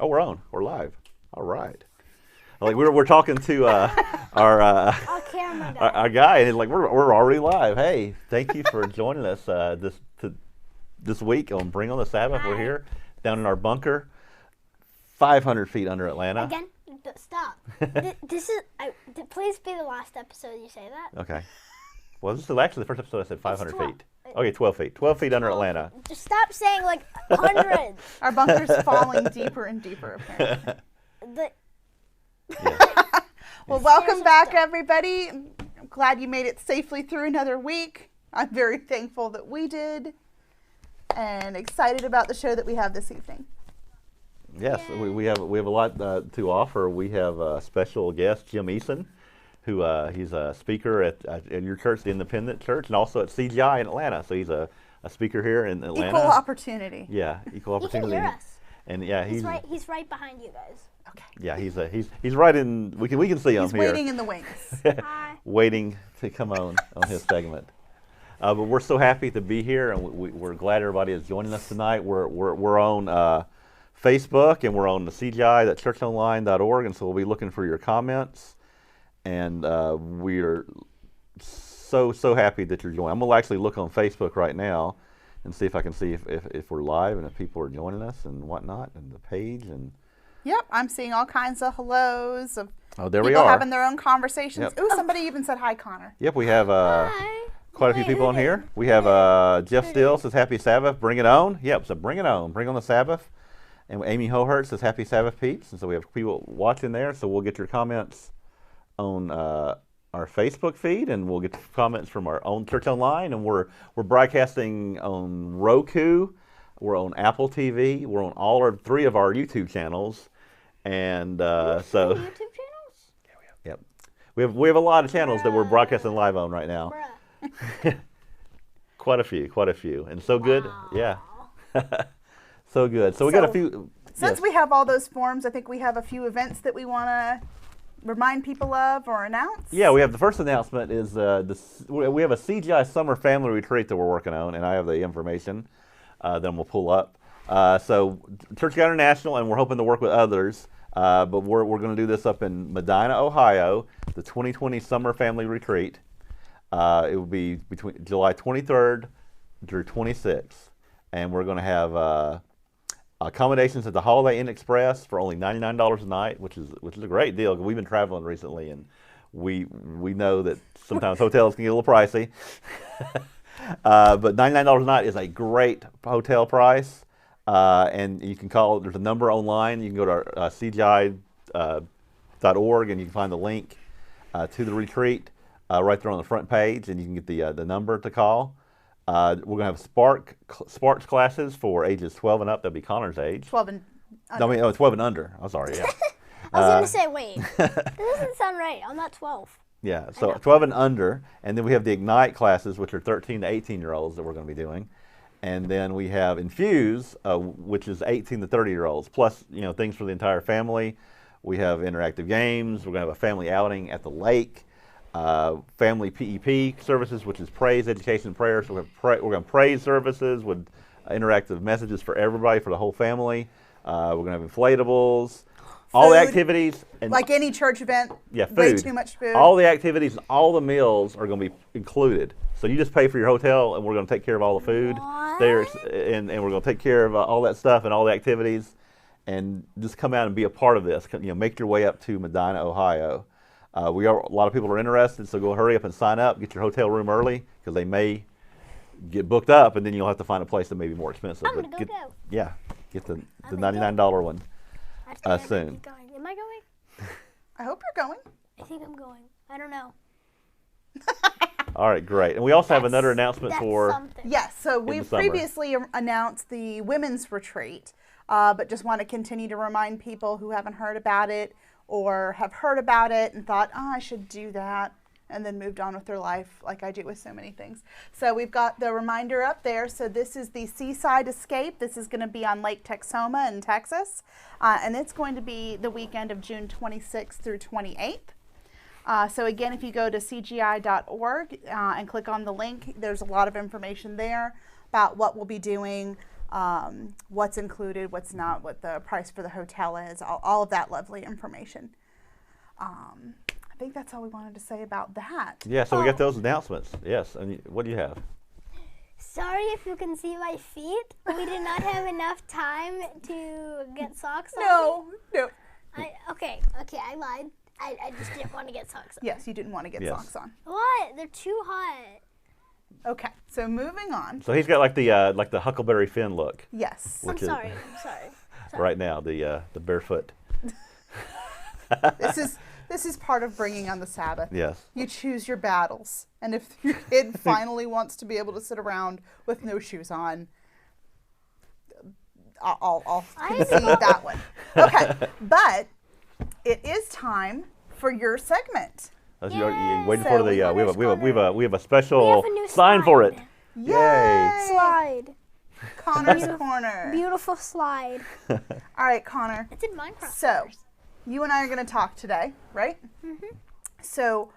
Oh, we're on. We're live. All right. Like we're talking to our camera guy. Our guy, and he's like, we're already live. Hey, thank you for joining us this week on Bring on the Sabbath. Hi. We're here down in our bunker, 500 feet under Atlanta. Again, stop. This is. Please be the last episode you say that. Okay. Well, this is actually the first episode I said 500 12. feet. Okay, 12 feet. 12 feet under Atlanta. Just stop saying like hundreds. Our bunker's falling deeper and deeper, apparently. Well, welcome back, everybody. I'm glad you made it safely through another week. I'm very thankful that we did, and excited about the show that we have this evening. Yes, we have a lot to offer. We have a special guest, Jim Eason, who he's a speaker at your church, the Independent Church, and also at CGI in Atlanta. So he's a speaker here in Atlanta. Equal opportunity. Yeah, equal opportunity. You can hear us. And yeah, he's right behind you guys. Okay. Yeah, he's right in. We can see him He's here. waiting in the wings. Hi. Waiting to come on his segment. But we're so happy to be here, and we're glad everybody is joining us tonight. We're on Facebook, and we're on the CGI, that's churchonline.org, and so we'll be looking for your comments. And we're so happy that you're joining. I'm gonna actually look on Facebook right now and see if I can see if we're live and if people are joining us and whatnot, and the page and. Yep, I'm seeing all kinds of hellos of There we people are. having their own conversations. Yep. Ooh, somebody even said hi, Connor. Yep, we have Hi. quite a few people on here. We have Jeff Steele says Happy Sabbath, bring it on. Yep, so bring it on the Sabbath. And Amy Hohert says Happy Sabbath, peeps. And so we have people watching there, so we'll get your comments on our Facebook feed, and we'll get comments from our own Church Online, and we're broadcasting on Roku, we're on Apple TV, we're on all three of our YouTube channels, and so YouTube channels? yep, we have a lot of channels that we're broadcasting live on right now. Bruh. Quite a few, and so good, yeah, so good. So we So, got a few. Since yes. we have all those forms, I think we have a few events that we want to remind people of or announce. Yeah, we have the first announcement is we have a CGI summer family retreat that we're working on, and I have the information. Then we'll pull up. So Church International, and we're hoping to work with others. But we're going to do this up in Medina, Ohio, the 2020 Summer Family Retreat. It will be between July 23rd through 26th, and we're going to have accommodations at the Holiday Inn Express for only $99 a night, which is a great deal. We've been traveling recently, and we know that sometimes hotels can get a little pricey. But $99 a night is a great hotel price, and you can call. There's a number online. You can go to our CGI.org, and you can find the link to the retreat right there on the front page, and you can get the number to call. We're going to have Sparks classes for ages 12 and up. That'll be Connor's age. 12 and No, I mean, 12 and under. I'm sorry. Yeah. I was going to say, wait. That doesn't sound right. I'm not 12. Yeah, so 12 and under, and then we have the Ignite classes, which are 13 to 18-year-olds that we're going to be doing, and then we have Infuse, which is 18 to 30-year-olds, plus things for the entire family. We have interactive games. We're going to have a family outing at the lake, family PEP services, which is praise, education, and prayer. So we're going to have praise services with interactive messages for everybody, for the whole family. We're going to have inflatables. All the activities, and like any church event, yeah, food. way too much food. All the activities and all the meals are going to be included. So you just pay for your hotel, and we're going to take care of all the food there, and we're going to take care of all that stuff and all the activities, and just come out and be a part of this. Make your way up to Medina, Ohio. A lot of people are interested, so go hurry up and sign up. Get your hotel room early, because they may get booked up, and then you'll have to find a place that may be more expensive. I'm going to go. Yeah, get the $99 one. Soon. Am I going? I hope you're going. I think I'm going. I don't know. All right, great. And we also have another announcement for... something. Yes, so we've summer. previously announced the women's retreat, but just want to continue to remind people who haven't heard about it or have heard about it and thought, I should do that, and then moved on with their life like I do with so many things. So we've got the reminder up there. So this is the Seaside Escape. This is going to be on Lake Texoma in Texas, and it's going to be the weekend of June 26th through 28th. So again, if you go to cgi.org and click on the link, there's a lot of information there about what we'll be doing. what's included, what's not, what the price for the hotel is, all of that lovely information. I think that's all we wanted to say about that. Yeah, so we got those announcements. Yes, and what do you have? Sorry if you can see my feet. We did not have enough time to get socks on. No. Okay, I lied. I just didn't want to get socks on. Yes, you didn't want to get socks on. What? They're too hot. Okay, so moving on. So he's got like the Huckleberry Finn look. Yes. I'm Which is- sorry. Right now, the barefoot. This is part of bringing on the Sabbath. Yes. You choose your battles. And if your kid finally wants to be able to sit around with no shoes on, I'll concede that one. Okay, but it is time for your segment. You're waiting So for the we have we have a special We have a new sign for it. slide. Yay! Slide. Connor's Corner. Beautiful slide. All right, Connor. It's in Minecraft. So, you and I are going to talk today, right? Mm-hmm. So,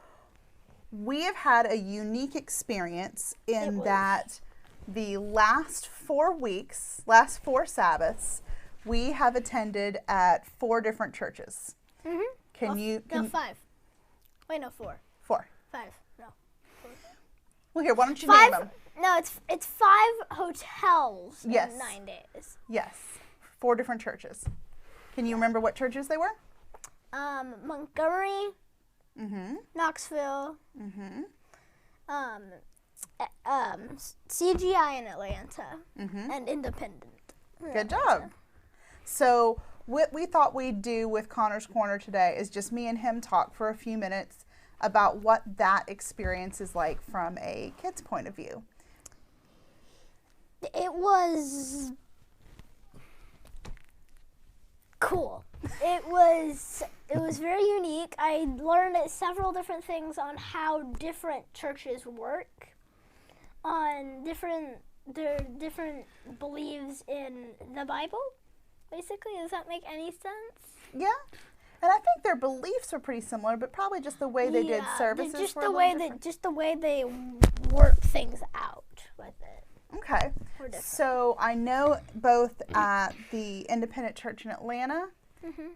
we have had a unique experience in that the last 4 weeks, last 4 Sabbaths, we have attended at 4 different churches. Mm-hmm. Can 5. Wait, no, 4. 4. 5. No. Well, here, why don't you 5. name them? No, it's 5 hotels Yes. in 9 days. Yes, 4 different churches. Can you remember what churches they were? Montgomery, Mm-hmm. Knoxville, Mm-hmm. CGI in Atlanta, Mm-hmm. and Independent. Good job. So what we thought we'd do with Connor's Corner today is just me and him talk for a few minutes about what that experience is like from a kid's point of view. It was cool. It was very unique. I learned several different things on how different churches work, on their different beliefs in the Bible. Basically, does that make any sense? Yeah. And I think their beliefs are pretty similar, but probably just the way they did services just were the a way little different. just the way they work things out with it. Okay. Were different. So I know both at the Independent Church in Atlanta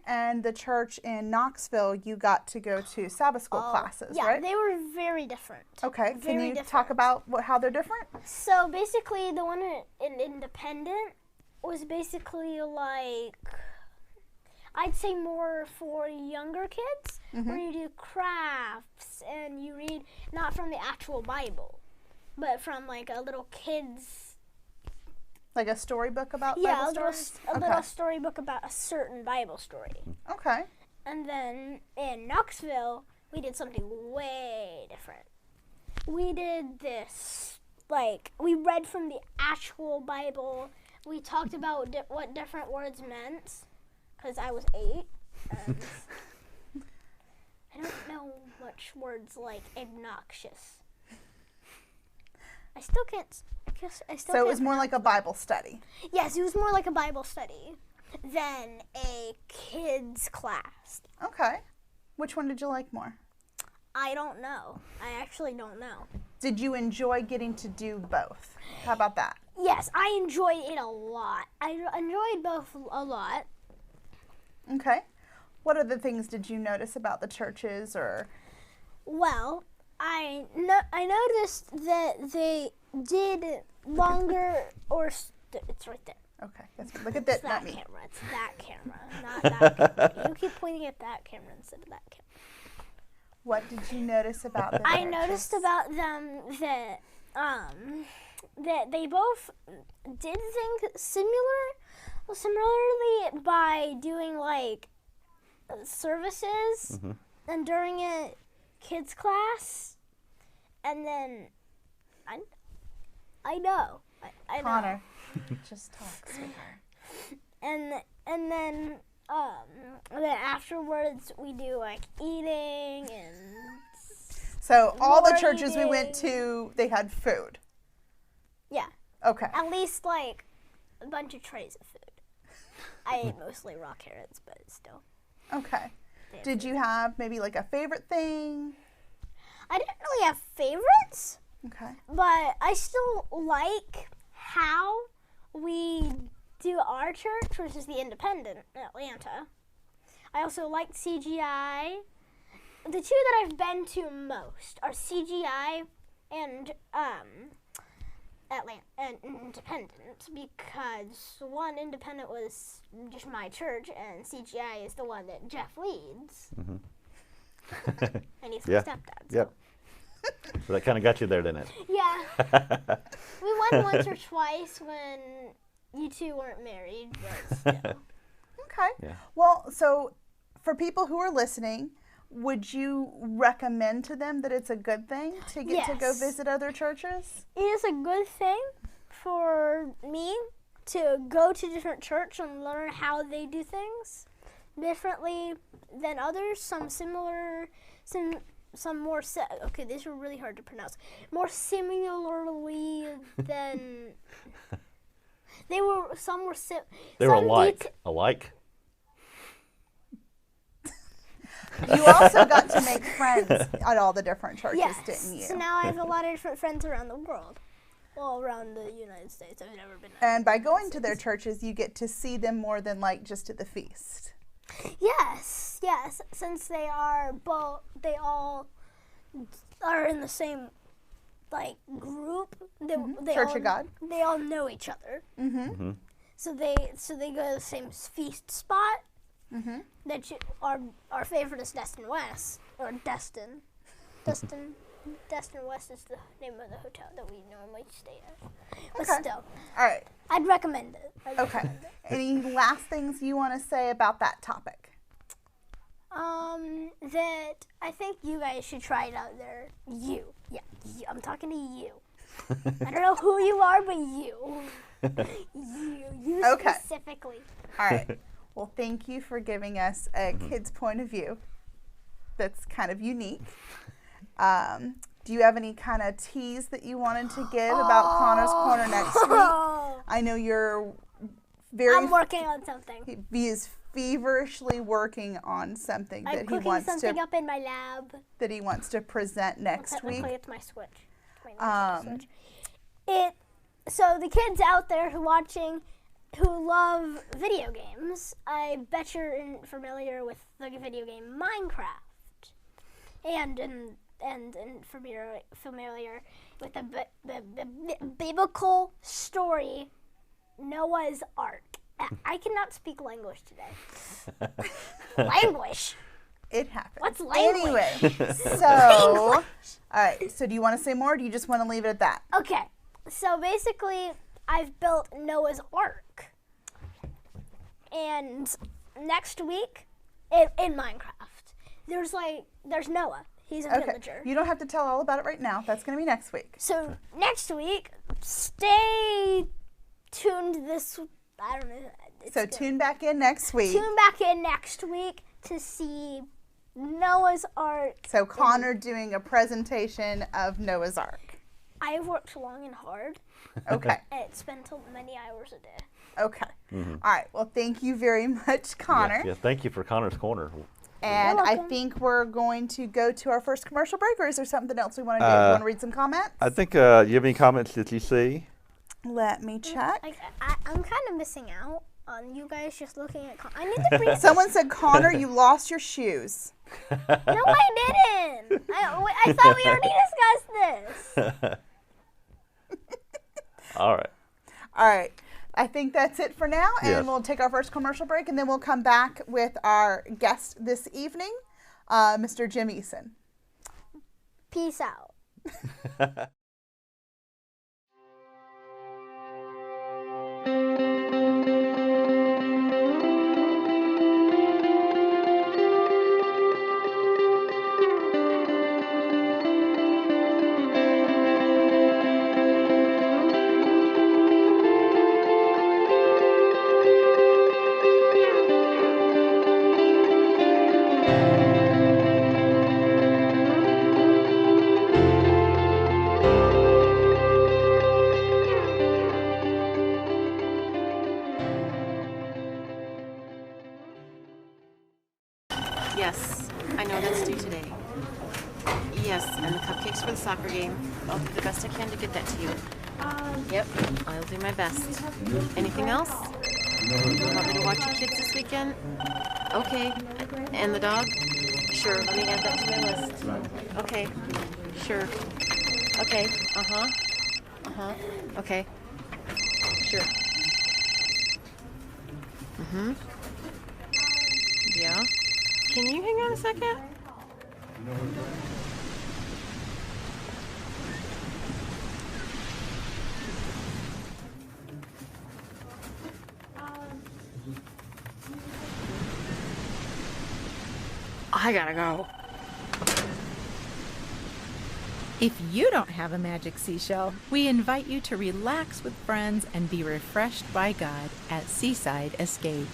and the church in Knoxville, you got to go to Sabbath school classes, Yeah, right? they were very different. Okay. Can very you different. talk about how they're different? So basically, the one in Independent was basically like, I'd say more for younger kids, where you do crafts and you read not from the actual Bible, but from like a little kid's. Like a storybook about Yeah, Bible a little, stories? a little storybook about a certain Bible story. Okay. And then in Knoxville, we did something way different. We did this, like, we read from the actual Bible. We talked about what different words meant, because I was 8. And I don't know much words like obnoxious. I still can't. So it was more like a Bible study. Yes, it was more like a Bible study than a kids class. Okay. Which one did you like more? I don't know. I actually don't know. Did you enjoy getting to do both? How about that? Yes, I enjoyed it a lot. I enjoyed both a lot. Okay. What other things did you notice about the churches or? Well, I noticed that they did longer it's right there. Okay. Look at that, It's not that me. camera. It's that camera, not that camera. You keep pointing at that camera instead of that camera. What did you notice about the I churches? noticed about them that they both did things similarly by doing like services and during a kids class, and then I know. Connor, just talk, sweetheart. And then afterwards we do like eating and. So all the More churches we went eating. to, they had food. Yeah, Okay. at least like a bunch of trays of food. I ate mostly raw carrots, but still. Okay. Did you have maybe like a favorite thing? I didn't really have favorites, Okay. but I still like how we do our church, which is the Independent in Atlanta. I also like CGI. The two that I've been to most are CGI and Atlanta and Independent, because one, Independent was just my church, and CGI is the one that Jeff leads. And he's my stepdad. So. Yep. So that kind of got you there, didn't it? Yeah. We went once or twice when you two weren't married, but still. Okay. Yeah. Well, so for people who are listening, would you recommend to them that it's a good thing to get to go Yes. visit other churches? It is a good thing for me to go to different churches and learn how they do things differently than others. Some similar, some more. Okay, these are really hard to pronounce. More similarly than they were. Some were. They were alike. Alike. You also got to make friends at all the different churches, Yes. didn't you? So now I have a lot of different friends around the world. Well, around the United States. I've never been. And by going to their churches, you get to see them more than like just at the feast. Yes, yes. Since they all are in the same like group. They Church all, of God. They all know each other. Mm-hmm. So they go to the same feast spot. Mm-hmm. Our favorite is Destin West or Destin. Destin West is the name of the hotel that we normally stay at. But Okay. still, All right. I'd recommend it. Okay. Any last things you want to say about that topic? That I think you guys should try it out there. You. I'm talking to you. I don't know who you are, but you. You Okay. specifically. All right. Well, thank you for giving us a kid's point of view that's kind of unique. Do you have any kind of tease that you wanted to give about Connor's Corner next week? I know you're I'm working on something. He is feverishly working on something I'm that he cooking wants something to up in my lab. present next week. Technically, it's my Switch. It's my Switch. So the kids out there who love video games, I bet you're familiar with the video game Minecraft, and familiar with the biblical story Noah's Ark. I cannot speak language today. Language. It happens. What's language? Anyway, so all right. So do you want to say more, or do you just want to leave it at that? Okay. So basically, I've built Noah's Ark, and next week in Minecraft, there's Noah. He's a villager. You don't have to tell all about it right now. That's going to be next week. So next week, stay tuned. I don't know. So tune back in next week. Tune back in next week to see Noah's Ark. So Connor doing a presentation of Noah's Ark. I have worked long and hard. Okay. And spent many hours a day. Okay. All right. Well, thank you very much, Connor. Yes, thank you for Connor's Corner. And You're I welcome. think we're going to go to our first commercial break, or is there something else we want to do? You want to read some comments? I think you have any comments that you see? Let me check. I'm kind of missing out on you guys just looking at. I need to bring. Someone said, Connor, you lost your shoes. No, I didn't. I thought we already discussed this. All right. All right. I think that's it for now, and Yes. we'll take our first commercial break, and then we'll come back with our guest this evening, Mr. Jim Eason. Peace out. Yes, I know that's due today. Yes, and the cupcakes for the soccer game. I'll do the best I can to get that to you. Yep, I'll do my best. Anything else? Want me to watch your kids this weekend? Okay. And the dog? Sure. Let me add that to my list. Okay. Sure. Okay. Uh-huh. Uh-huh. Okay. Sure. Mm-hmm. Yeah. Can you hang on a second? I gotta go. If you don't have a magic seashell, we invite you to relax with friends and be refreshed by God at Seaside Escape.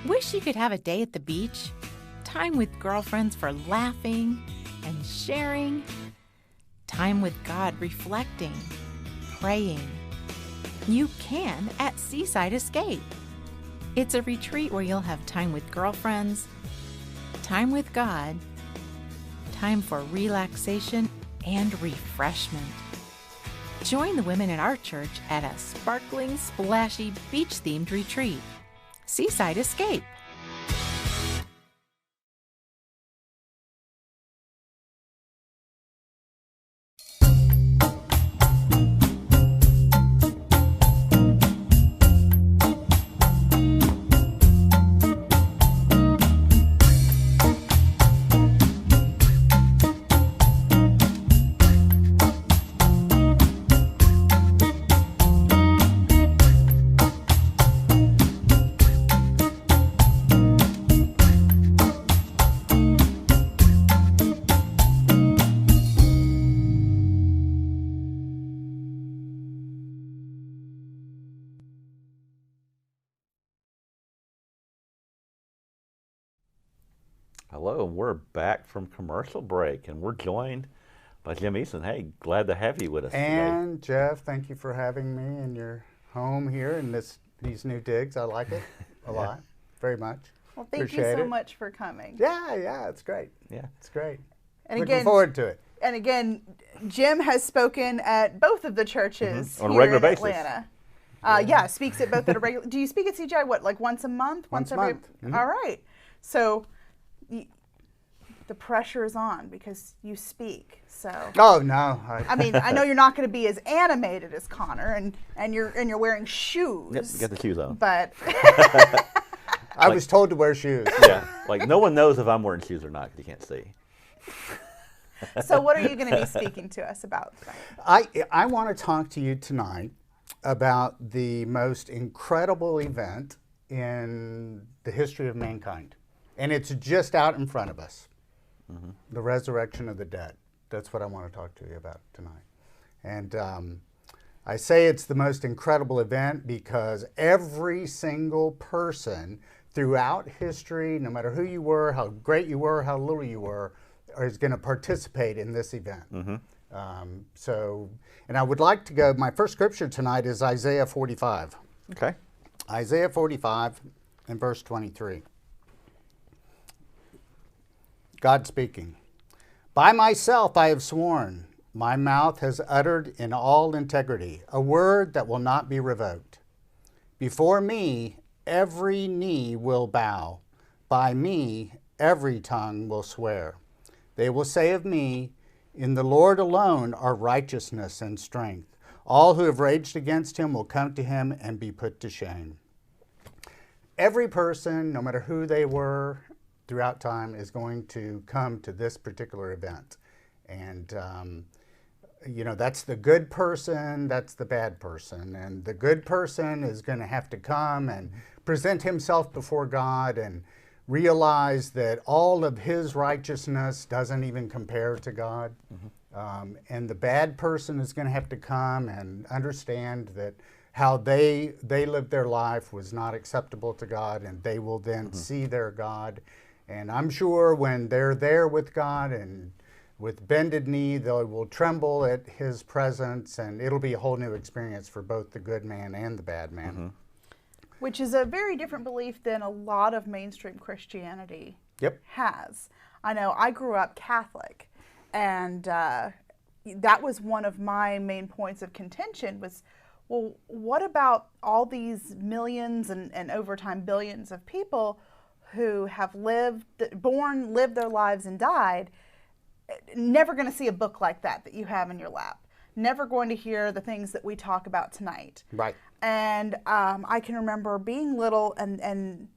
Wish you could have a day at the beach? Time with girlfriends for laughing and sharing. Time with God reflecting, praying. You can at Seaside Escape. It's a retreat where you'll have time with girlfriends, time with God, time for relaxation and refreshment. Join the women in our church at a sparkling, splashy, beach-themed retreat. Seaside Escape. Hello, and we're back from commercial break, and we're joined by Jim Easton. Hey, glad to have you with us today. And Jeff, thank you for having me in your home here in these new digs. I like it a lot, very much. Well, thank Appreciate you so it. much for coming. Yeah, it's great. Yeah. It's great. And Looking again, forward to it. And again, Jim has spoken at both of the churches On a here regular in basis. Atlanta. Yeah, speaks at both at a regular. Do you speak at CGI like once a month? Once a every? month. Mhm. All right. So the pressure is on because you speak. So Oh no! I mean, I know you're not going to be as animated as Connor, and you're wearing shoes. Yep, you got the shoes on. But I was told to wear shoes. Yeah, like no one knows if I'm wearing shoes or not because you can't see. so, what are you going to be speaking to us about tonight? I want to talk to you tonight about the most incredible event in the history of mankind, and it's just out in front of us. The resurrection of the dead. That's what I want to talk to you about tonight. And I say it's the most incredible event because every single person throughout history, no matter who you were, how great you were, how little you were, is going to participate in this event. And I would like to go, my first scripture tonight is Isaiah 45. Okay. Isaiah 45 and verse 23. God speaking. By myself I have sworn, my mouth has uttered in all integrity a word that will not be revoked. Before me every knee will bow, by me every tongue will swear. They will say of me, in the Lord alone are righteousness and strength. All who have raged against him will come to him and be put to shame. Every person, no matter who they were, throughout time is going to come to this particular event. And, that's the good person, that's the bad person. And the good person is going to have to come and present himself before God and realize that all of his righteousness doesn't even compare to God. And the bad person is going to have to come and understand that how they lived their life was not acceptable to God, and they will then see their God. And I'm sure when they're there with God and with bended knee, they will tremble at his presence, and it'll be a whole new experience for both the good man and the bad man. Which is a very different belief than a lot of mainstream Christianity Yep. has. I know I grew up Catholic, and that was one of my main points of contention was, well, what about all these millions and over time billions of people who have lived their lives and died, never going to see a book like that you have in your lap, never going to hear the things that we talk about tonight. Right. And I can remember being little, and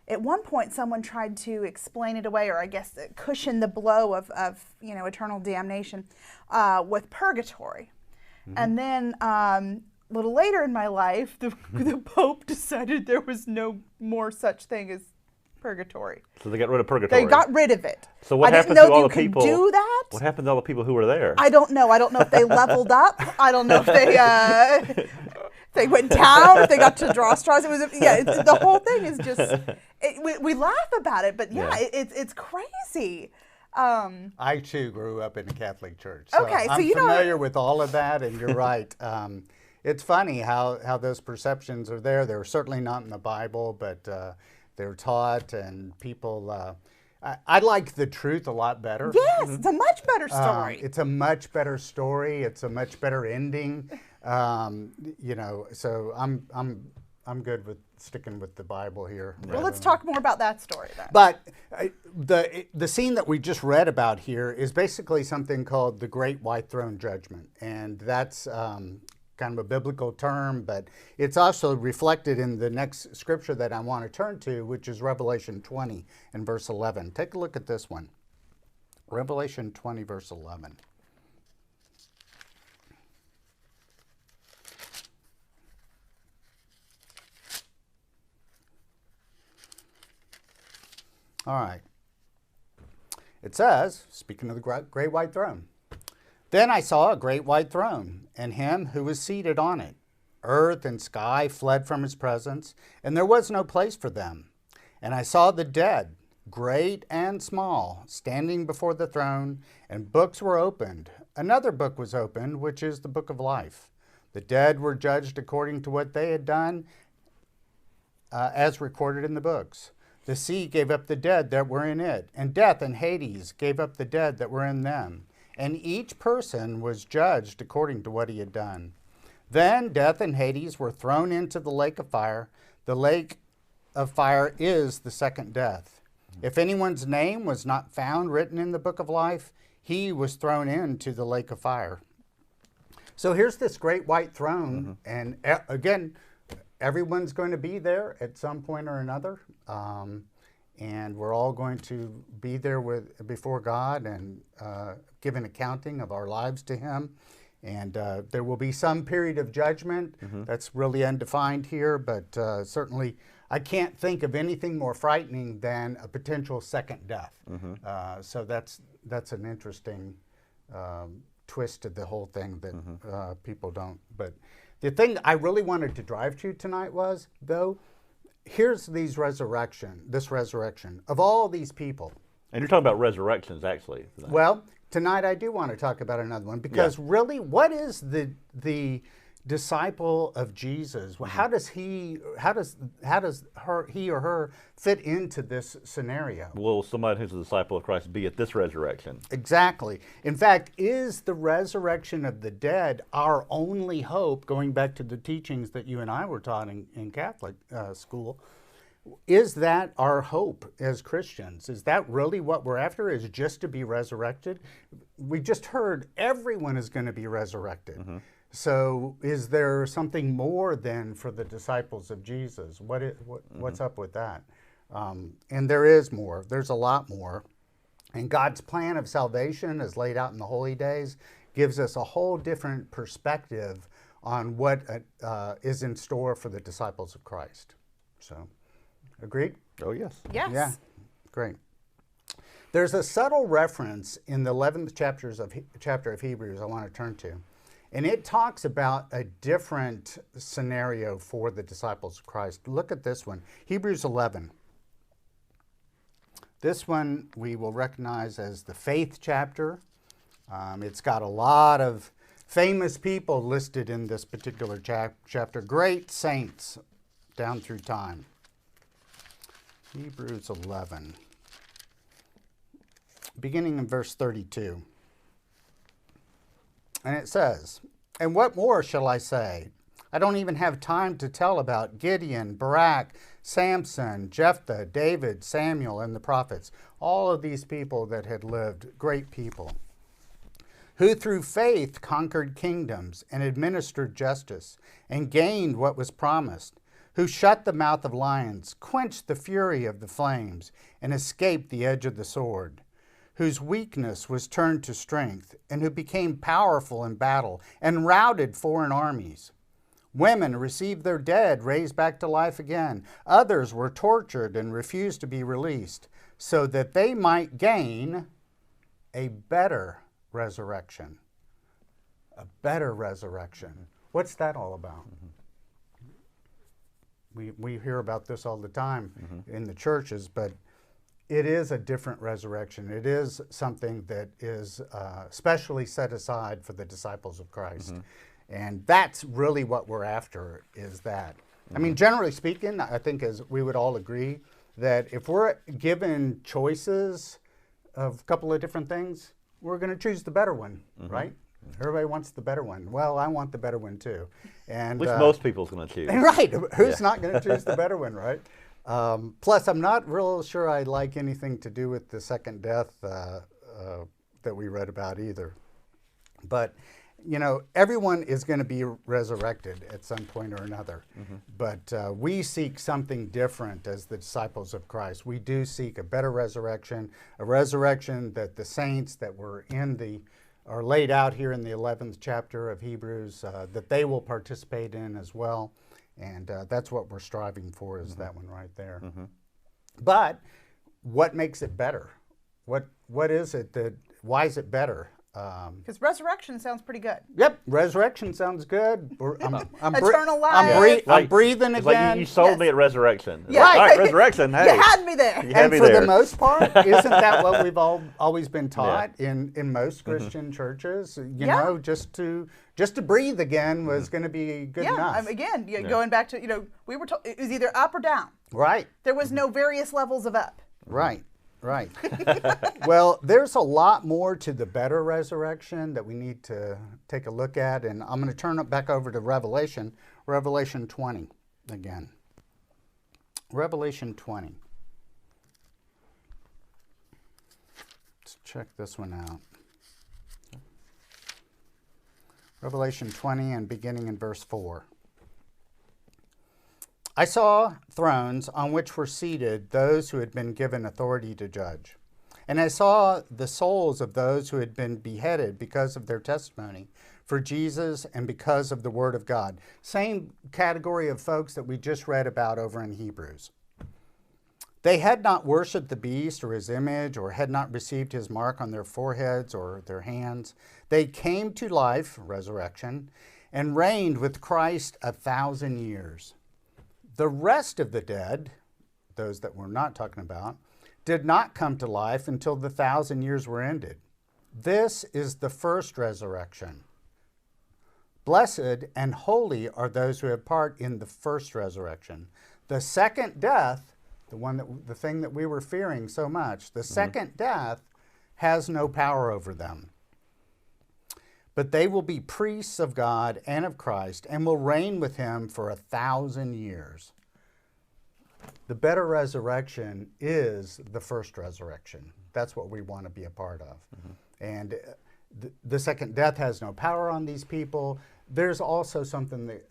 at one point someone tried to explain it away, or I guess cushion the blow of eternal damnation with purgatory. And then a little later in my life, the Pope decided there was no more such thing as purgatory. So they got rid of purgatory. They got rid of it. So what I happened didn't know to all you the could people? do that. What happened to all the people who were there? I don't know. I don't know if they leveled up. I don't know if they they went down, if they got to draw straws. It was the whole thing is just we laugh about it, but it's crazy. I too grew up in the Catholic Church, so Okay, so I'm you know- familiar with all of that, and you're right. It's funny how those perceptions are there. They're certainly not in the Bible, but they're taught, and people. I like the truth a lot better. Yes, it's a much better story. It's a much better story. It's a much better ending. So I'm good with sticking with the Bible here. Well, let's talk more about that story then. But the scene that we just read about here is basically something called the Great White Throne Judgment, and that's kind of a biblical term, but it's also reflected in the next scripture that I want to turn to, which is Revelation 20 and verse 11. Take a look at this one. Revelation 20, verse 11. All right. It says, speaking of the great white throne, then I saw a great white throne, and him who was seated on it. Earth and sky fled from his presence, and there was no place for them. And I saw the dead, great and small, standing before the throne, and books were opened. Another book was opened, which is the book of life. The dead were judged according to what they had done, as recorded in the books. The sea gave up the dead that were in it, and death and Hades gave up the dead that were in them. And each person was judged according to what he had done. Then death and Hades were thrown into the lake of fire. The lake of fire is the second death. If anyone's name was not found written in the book of life, he was thrown into the lake of fire. So here's this great white throne, and again, everyone's going to be there at some point or another. And we're all going to be there before God and give an accounting of our lives to Him. And there will be some period of judgment that's really undefined here, but certainly I can't think of anything more frightening than a potential second death. So that's an interesting twist to the whole thing that people don't. But the thing I really wanted to drive to tonight was, though, here's this resurrection of all these people. And you're talking about resurrections, actually. Well, tonight I do want to talk about another one, because really, what is the disciple of Jesus? How does he or her fit into this scenario? Will somebody who's a disciple of Christ be at this resurrection? Exactly. In fact, is the resurrection of the dead our only hope, going back to the teachings that you and I were taught in Catholic school? Is that our hope as Christians? Is that really what we're after, is just to be resurrected? We just heard everyone is going to be resurrected. So is there something more then for the disciples of Jesus? What's up with that? And there is more. There's a lot more. And God's plan of salvation, as laid out in the Holy Days, gives us a whole different perspective on what is in store for the disciples of Christ. So, agreed? Oh, yes. Yes. Yeah, great. There's a subtle reference in the 11th chapter of Hebrews I want to turn to. And it talks about a different scenario for the disciples of Christ. Look at this one, Hebrews 11. This one we will recognize as the faith chapter. It's got a lot of famous people listed in this particular chapter, great saints down through time. Hebrews 11, beginning in verse 32. And it says, "And what more shall I say? I don't even have time to tell about Gideon, Barak, Samson, Jephthah, David, Samuel, and the prophets." All of these people that had lived, great people, who through faith conquered kingdoms and administered justice and gained what was promised, who shut the mouth of lions, quenched the fury of the flames, and escaped the edge of the sword, whose weakness was turned to strength, and who became powerful in battle and routed foreign armies. Women received their dead raised back to life again. Others were tortured and refused to be released, so that they might gain a better resurrection. A better resurrection. What's that all about? We hear about this all the time in the churches, but it is a different resurrection. It is something that is specially set aside for the disciples of Christ. And that's really what we're after, is that. I mean, generally speaking, I think as we would all agree that if we're given choices of a couple of different things, we're going to choose the better one, right? Everybody wants the better one. Well, I want the better one too. And Which most people's going to choose. Right. Who's not going to choose the better one, right? Plus, I'm not real sure I like anything to do with the second death that we read about either. But, you know, everyone is going to be resurrected at some point or another. But we seek something different as the disciples of Christ. We do seek a better resurrection, a resurrection that the saints that were are laid out here in the 11th chapter of Hebrews, that they will participate in as well. And that's what we're striving for, is that one right there. But what makes it better? What is it why is it better? Because resurrection sounds pretty good. Yep, resurrection sounds good. Eternal life. I'm breathing It's again. like you sold me at resurrection. Yeah. Like, all right, resurrection, hey. You had me there. You had And me for there. the most part, isn't that what we've always been taught in most Christian churches? You know, just to breathe again was going to be good enough. Again, going back to, we were told it was either up or down. Right. There was no various levels of up. Right. Well, there's a lot more to the better resurrection that we need to take a look at, and I'm going to turn it back over to Revelation 20 again. Revelation 20. Let's check this one out. Revelation 20 and beginning in verse 4. I saw thrones on which were seated those who had been given authority to judge. And I saw the souls of those who had been beheaded because of their testimony for Jesus and because of the word of God. Same category of folks that we just read about over in Hebrews. They had not worshipped the beast or his image, or had not received his mark on their foreheads or their hands. They came to life, resurrection, and reigned with Christ 1,000 years. The rest of the dead, those that we're not talking about, did not come to life until the 1,000 years were ended. This is the first resurrection. Blessed and holy are those who have part in the first resurrection. The second death, the thing that we were fearing so much, the second death has no power over them. But they will be priests of God and of Christ, and will reign with him for 1,000 years. The better resurrection is the first resurrection. That's what we want to be a part of. And the second death has no power on these people. There's also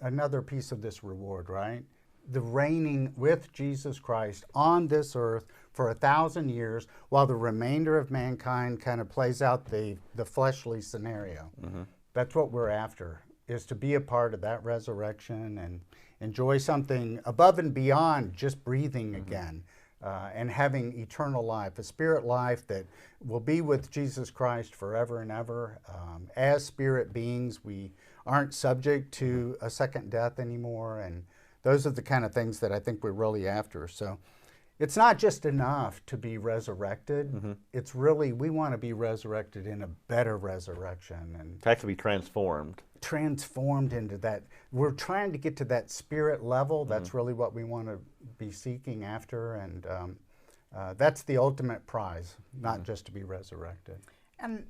another piece of this reward, right? The reigning with Jesus Christ on this earth for 1,000 years, while the remainder of mankind kind of plays out the fleshly scenario. That's what we're after, is to be a part of that resurrection and enjoy something above and beyond just breathing again, and having eternal life, a spirit life that will be with Jesus Christ forever and ever. As spirit beings, we aren't subject to a second death anymore, and those are the kind of things that I think we're really after. So it's not just enough to be resurrected. It's really, we want to be resurrected in a better resurrection and To actually be transformed. transformed into that. We're trying to get to that spirit level. That's really what we want to be seeking after. And that's the ultimate prize, not just to be resurrected. And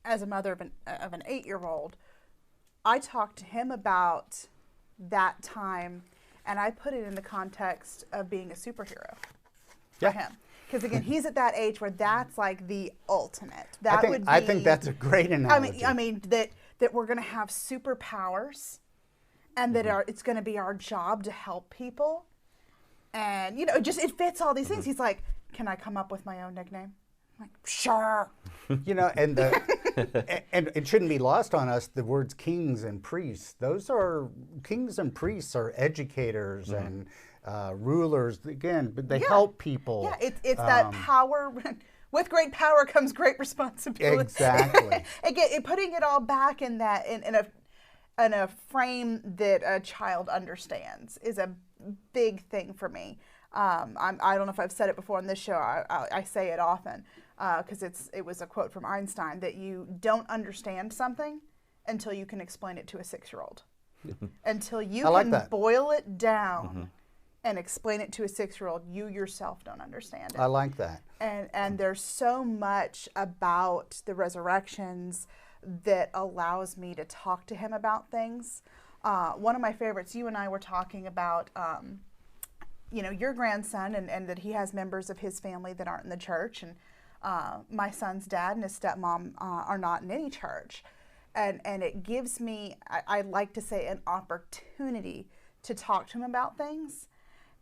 as a mother of an 8-year-old, I talked to him about that time, and I put it in the context of being a superhero for him. Because again, he's at that age where that's like the ultimate. That would be, I think that's a great analogy. I mean that we're going to have superpowers, and that it's going to be our job to help people, and you know, it fits all these things. He's like, "Can I come up with my own nickname?" I'm like, "Sure." You know, and and it shouldn't be lost on us, the words kings and priests. Those are, kings and priests are educators and rulers. Again, but they help people. Yeah, it's that power. With great power comes great responsibility. Exactly. Again, putting it all back in that in a frame that a child understands is a big thing for me. I don't know if I've said it before on this show. I say it often because it was a quote from Einstein that you don't understand something until you can explain it to a 6-year-old. Until you can boil it down and explain it to a 6-year-old, you yourself don't understand it. I like that. And there's so much about the resurrections that allows me to talk to him about things. One of my favorites, you and I were talking about, you know, your grandson and that he has members of his family that aren't in the church. And my son's dad and his stepmom are not in any church. And it gives me, I like to say, an opportunity to talk to him about things.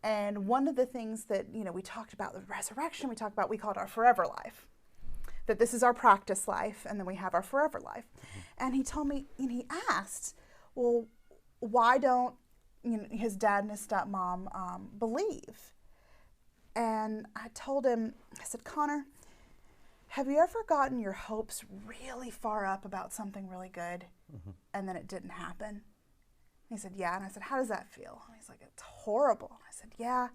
And one of the things that, you know, we talked about the resurrection, we called our forever life. That this is our practice life, and then we have our forever life. And he told me, and he asked, well, why don't his dad and his stepmom believe? And I told him, I said, Connor, have you ever gotten your hopes really far up about something really good, and then it didn't happen? He said, yeah. And I said, how does that feel? And he's like, it's horrible. And I said, yeah,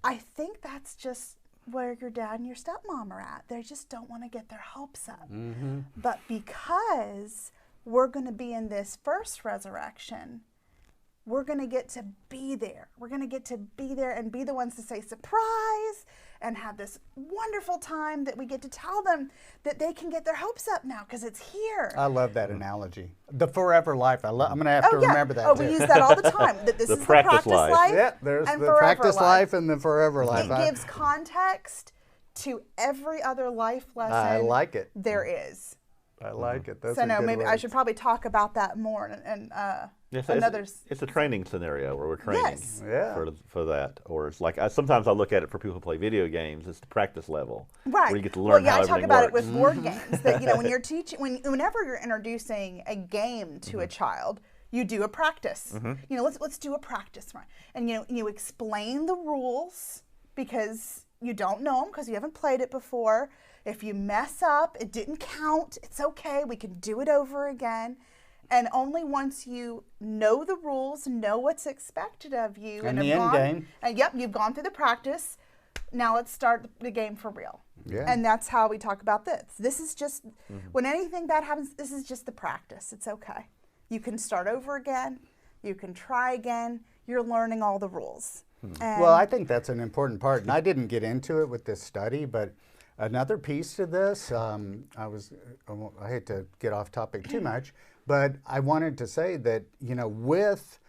I think that's just where your dad and your stepmom are at. They just don't want to get their hopes up. But because we're going to be in this first resurrection, we're going to get to be there. We're going to get to be there and be the ones to say surprise and have this wonderful time that we get to tell them that they can get their hopes up now because it's here. I love that analogy. The forever life. I'm going to have to remember that too. We use that all the time. That this The is practice the practice life. Yeah, there's and the practice life and the forever life. It gives context to every other life lesson I like it. there is. I like it. That's So a no, good maybe word. I should probably talk about that more. And Yes, another. it's a training scenario where we're training Yes. Yeah. for that. Or it's like, sometimes I look at it for people who play video games, it's the practice level. Right. Where you get to learn how I talk everything about works. it with board games. That, you know, when you're teaching, whenever you're introducing a game to a child, you do a practice. You know, let's do a practice, right? And you explain the rules because you don't know them because you haven't played it before. If you mess up, it didn't count. It's okay. We can do it over again. And only once you know the rules, know what's expected of you, And have the end gone, game. and yep, you've gone through the practice. Now let's start the game for real. Yeah. And that's how we talk about this. This is just, when anything bad happens, this is just the practice. It's okay. You can start over again. You can try again. You're learning all the rules. And Well, I think that's an important part, and I didn't get into it with this study, but another piece to this, I hate to get off topic too much, but I wanted to say that, you know, with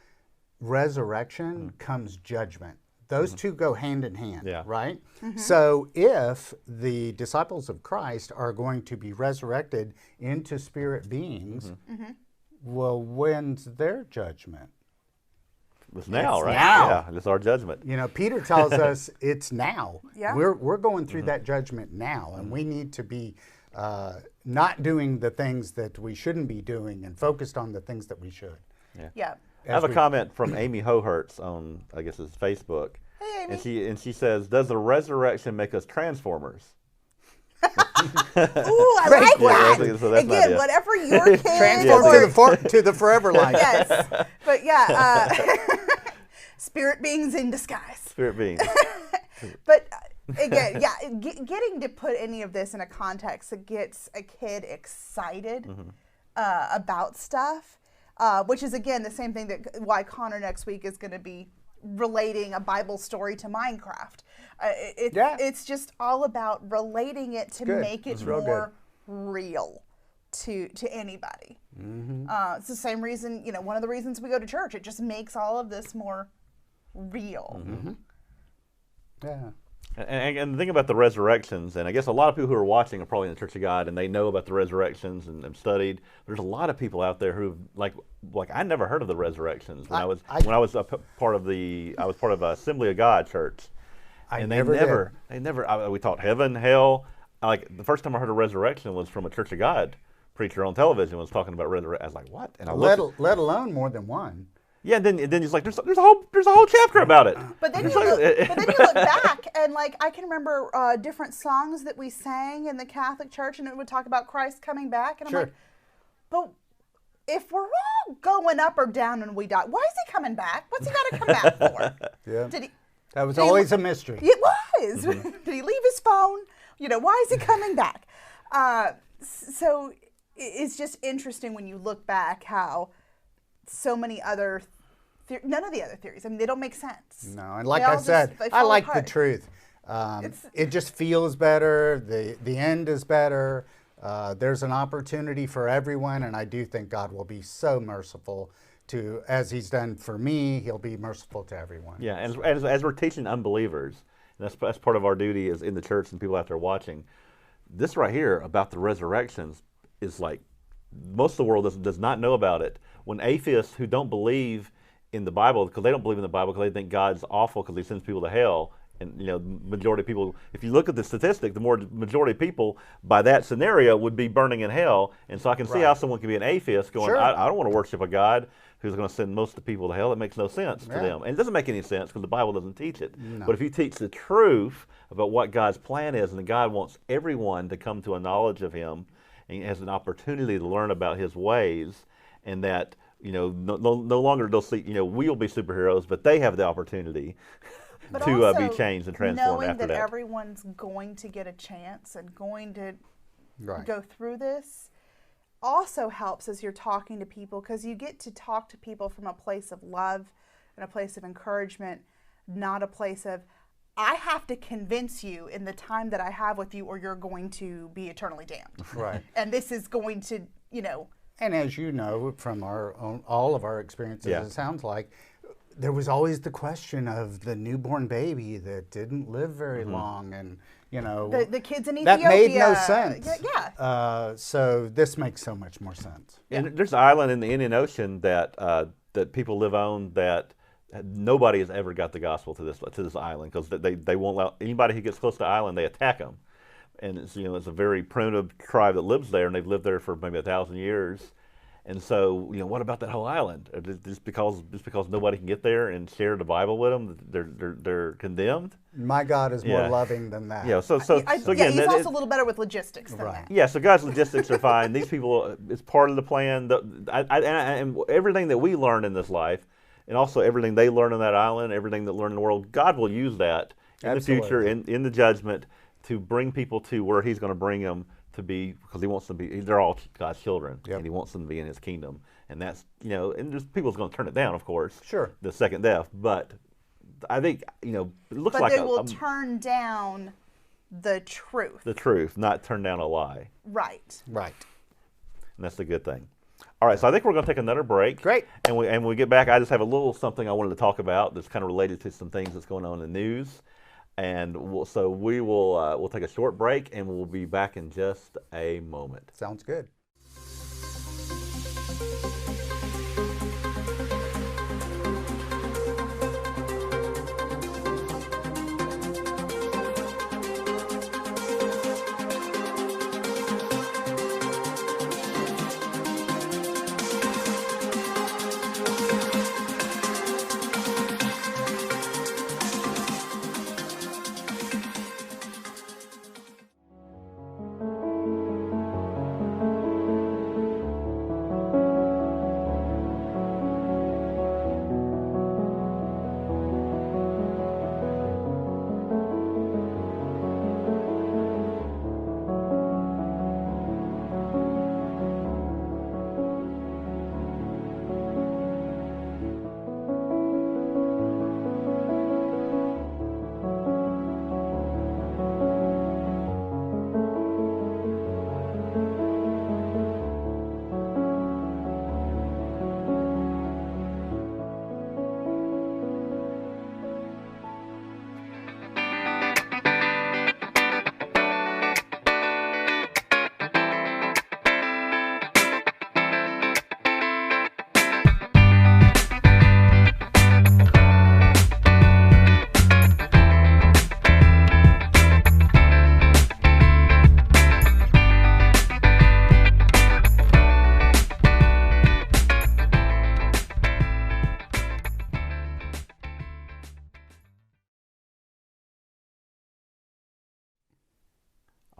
resurrection comes judgment. Those two go hand in hand, Yeah. right? So if the disciples of Christ are going to be resurrected into spirit beings, well, when's their judgment? It's now, It's right? now. Yeah, it's our judgment. You know, Peter tells us it's now. Yeah. We're going through that judgment now, and we need to be not doing the things that we shouldn't be doing and focused on the things that we should. yeah. I have As a we- comment from Amy Hohertz on, I guess it's Facebook. Hey, Amy. And she says, does the resurrection make us transformers? Ooh, I like Yeah, that. so that's my Again, idea. whatever your kid Transform or- to the forever life. yes, but yeah, spirit beings in disguise. Spirit beings. But again, yeah, getting to put any of this in a context that gets a kid excited about stuff, which is again the same thing that why Connor next week is going to be relating a Bible story to Minecraft. It's just all about relating it to make it more real to anybody. It's the same reason, one of the reasons we go to church. It just makes all of this more real. Yeah. And the thing about the resurrections, and I guess a lot of people who are watching are probably in the Church of God, and they know about the resurrections and have studied. There's a lot of people out there who like I never heard of the resurrections when I was part of Assembly of God church. We taught heaven, hell. Like the first time I heard of resurrection was from a Church of God preacher on television was talking about resurrection. I was like, what? And let alone more than one. Yeah, and then he's like, there's a whole chapter about it. But then you look back and I can remember different songs that we sang in the Catholic Church, and it would talk about Christ coming back, and I'm like, but if we're all going up or down when we die, why is he coming back? What's he got to come back for? Yeah, that was always a mystery. It was. Did he leave his phone? Why is he coming back? So it's just interesting when you look back how so many other, none of the other theories, they don't make sense. No, and like I said, I like the truth. It just feels better. The end is better. There's an opportunity for everyone, and I do think God will be so merciful to, as he's done for me, he'll be merciful to everyone. Yeah, and as we're teaching unbelievers, and that's part of our duty is in the church and people out there watching, this right here about the resurrections is like, most of the world does not know about it. When atheists who don't believe in the Bible, because they don't believe in the Bible because they think God's awful because he sends people to hell, and majority of people, if you look at the statistic, the majority of people by that scenario would be burning in hell. And so I can see how someone can be an atheist going, I don't want to worship a God who's going to send most of the people to hell. It makes no sense to them. And it doesn't make any sense because the Bible doesn't teach it. No. But if you teach the truth about what God's plan is, and that God wants everyone to come to a knowledge of him, and has an opportunity to learn about his ways, and that no longer they'll see we'll be superheroes, but they have the opportunity to be changed and transformed after that. Knowing that everyone's going to get a chance and going to go through this also helps as you're talking to people, because you get to talk to people from a place of love and a place of encouragement, not a place of, I have to convince you in the time that I have with you, or you're going to be eternally damned. Right. And this is going to, And as you know from all of our experiences, it sounds like there was always the question of the newborn baby that didn't live very long, and the kids in Ethiopia. That made no sense. Yeah. So this makes so much more sense. And there's an island in the Indian Ocean that people live on that nobody has ever got the gospel to this island, because they won't allow anybody who gets close to the island, they attack them. And it's it's a very primitive tribe that lives there, and they've lived there for maybe 1,000 years. And so what about that whole island? Just because nobody can get there and share the Bible with them, they're condemned? My God is more loving than that. Yeah. So again, he's also a little better with logistics than that. Yeah. So God's logistics are fine. These people, it's part of the plan. And everything that we learn in this life, and also everything they learn on that island, everything that learn in the world, God will use that in the future, in the judgment, to bring people to where he's going to bring them to be, because he wants them to be, they're all God's children, and he wants them to be in his kingdom. And that's, and there's people's going to turn it down, of course. Sure. The second death. But I think, it looks like they will turn down the truth. The truth, not turn down a lie. Right. Right. And that's the good thing. All right, so I think we're going to take another break. Great. And when we get back, I just have a little something I wanted to talk about that's kind of related to some things that's going on in the news. And we'll take a short break, and we'll be back in just a moment. Sounds good.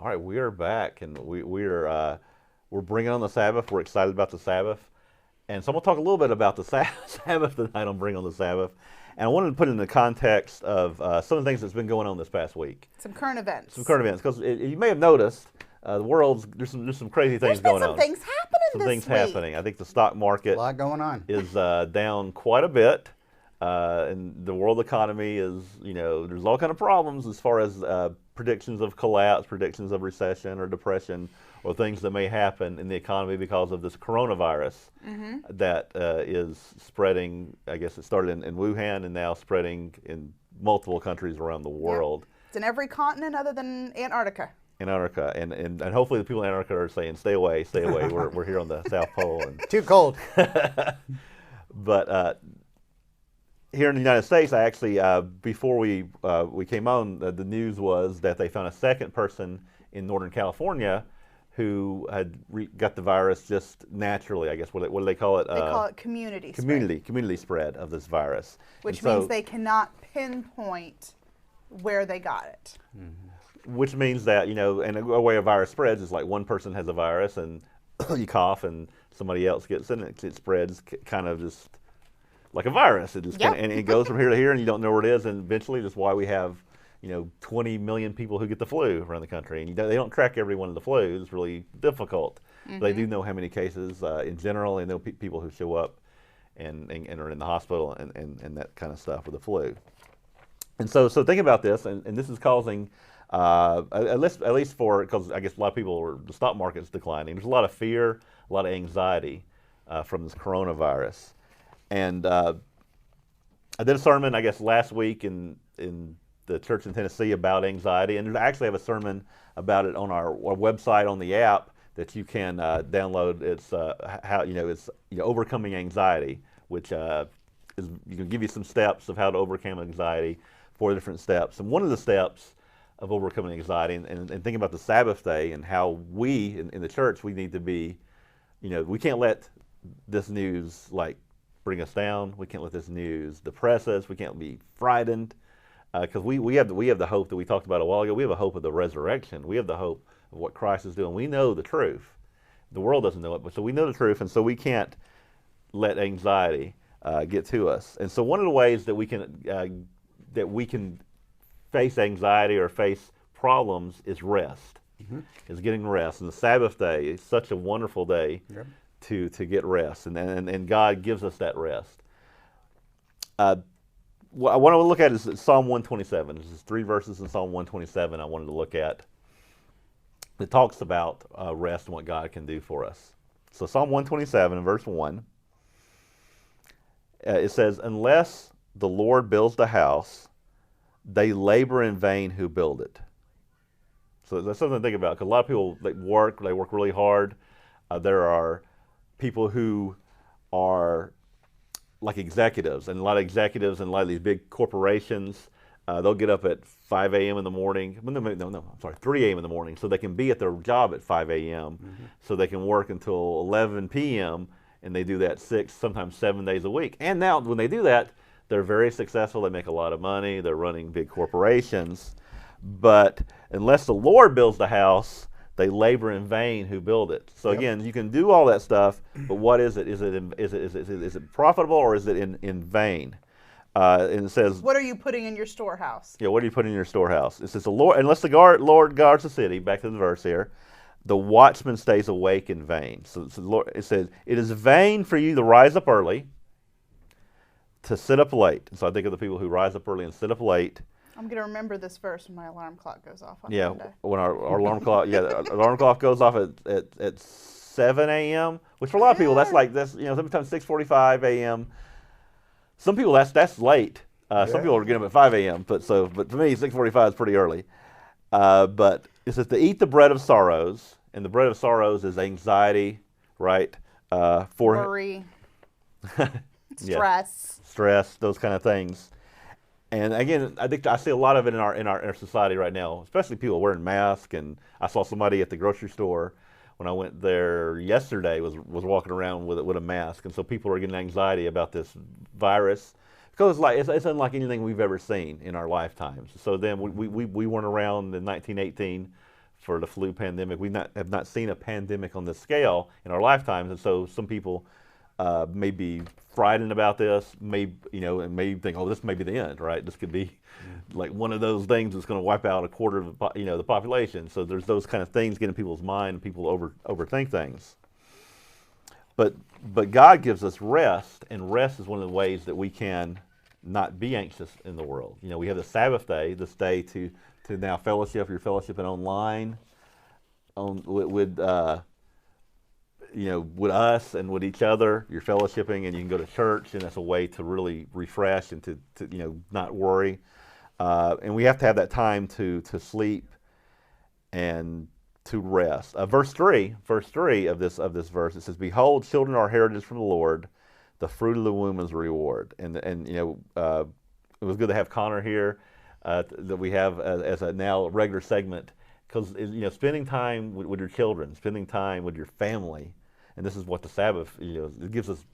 All right, we are back, and we're bringing on the Sabbath. We're excited about the Sabbath, and so I'm going to talk a little bit about the Sabbath tonight on Bring on the Sabbath. And I wanted to put it in the context of some of the things that's been going on this past week. Some current events. Some current events, because you may have noticed the world's there's some crazy things going on. There's been some things happening Some this things week. happening. I think the stock market A lot going on. is down quite a bit, and the world economy is, there's all kind of problems as far as predictions of collapse, predictions of recession or depression, or things that may happen in the economy because of this coronavirus that is spreading. I guess it started in Wuhan and now spreading in multiple countries around the world. It's in every continent other than Antarctica. Antarctica, and hopefully the people in Antarctica are saying, stay away, stay away. We're here on the South Pole. And Too cold. But here in the United States, I actually, before we came on, the news was that they found a second person in Northern California who had got the virus just naturally, I guess. What do they call it? They call it community spread. Community spread of this virus. Which means they cannot pinpoint where they got it. Which means that, and a way a virus spreads is like one person has a virus and you cough and somebody else gets it. It spreads kind of just like a virus. It just and it goes from here to here and you don't know where it is. And eventually that's why we have 20 million people who get the flu around the country. And they don't track every one of the flu. It's really difficult. They do know how many cases in general. They know people who show up and are in the hospital and that kind of stuff with the flu. And so think about this, and this is causing, at least for, because I guess a lot of people, the stock market's declining. There's a lot of fear, a lot of anxiety from this coronavirus. And I did a sermon, I guess, last week in the church in Tennessee about anxiety, and I actually have a sermon about it on our website on the app that you can download. It's how it's overcoming anxiety, which is you can give you some steps of how to overcome anxiety, 4 different steps. And one of the steps of overcoming anxiety and thinking about the Sabbath day and how we in the church, we need to be, we can't let this news bring us down. We can't let this news depress us. We can't be frightened because we have the hope that we talked about a while ago. We have a hope of the resurrection. We have the hope of what Christ is doing. We know the truth. The world doesn't know it, but so we know the truth, and so we can't let anxiety get to us. And so one of the ways that we can face anxiety or face problems is rest. Is getting rest. And the Sabbath day is such a wonderful day to get rest, and God gives us that rest. What I want to look at is Psalm 127. This is 3 verses in Psalm 127 I wanted to look at. It talks about rest and what God can do for us. So Psalm 127 in verse 1, it says, unless the Lord builds the house, they labor in vain who build it. So that's something to think about, because a lot of people they work really hard. There are people who are like executives, and a lot of executives and a lot of these big corporations, they'll get up at 5 a.m. in the morning. No, 3 a.m. in the morning, so they can be at their job at 5 a.m. So they can work until 11 p.m. and they do that 6, sometimes 7 days a week. And now when they do that, they're very successful. They make a lot of money. They're running big corporations. But unless the Lord builds the house, they labor in vain who build it. So again, you can do all that stuff, but what is it? Is it profitable or is it in vain? And it says, what are you putting in your storehouse? Yeah, what are you putting in your storehouse? It says, unless the Lord guards the city, back to the verse here, the watchman stays awake in vain. So it says, it is vain for you to rise up early, to sit up late. And so I think of the people who rise up early and sit up late. I'm going to remember this verse when my alarm clock goes off on Monday. When our alarm clock, our alarm clock goes off at 7 a.m., which for a lot of people, that's sometimes 6:45 a.m. Some people, that's late. Some people are getting up at 5 a.m., but for me, 6:45 is pretty early. But it says to eat the bread of sorrows, and the bread of sorrows is anxiety, right? Worry, stress, those kind of things. And again, I think I see a lot of it in our society right now, especially people wearing masks. And I saw somebody at the grocery store when I went there yesterday was walking around with a mask, and so people are getting anxiety about this virus because it's unlike anything we've ever seen in our lifetimes. So then we weren't around in 1918 for the flu pandemic. We have not seen a pandemic on this scale in our lifetimes, and so some people may be frightened about this, and may think, oh, this may be the end, right? This could be like one of those things that's going to wipe out a quarter of the population. So there's those kind of things get in people's mind, and people overthink things. But God gives us rest, and rest is one of the ways that we can not be anxious in the world. We have the Sabbath day, this day to now fellowship. You're fellowshipping online, with us and with each other. You're fellowshipping, and you can go to church, and that's a way to really refresh and to not worry. And we have to have that time to sleep and to rest. Verse 3 of this verse, it says, "Behold, children are heritage from the Lord, the fruit of the womb is a reward." And it was good to have Connor here, that we have as a now regular segment, because spending time with your children, spending time with your family, and this is what the Sabbath, it gives us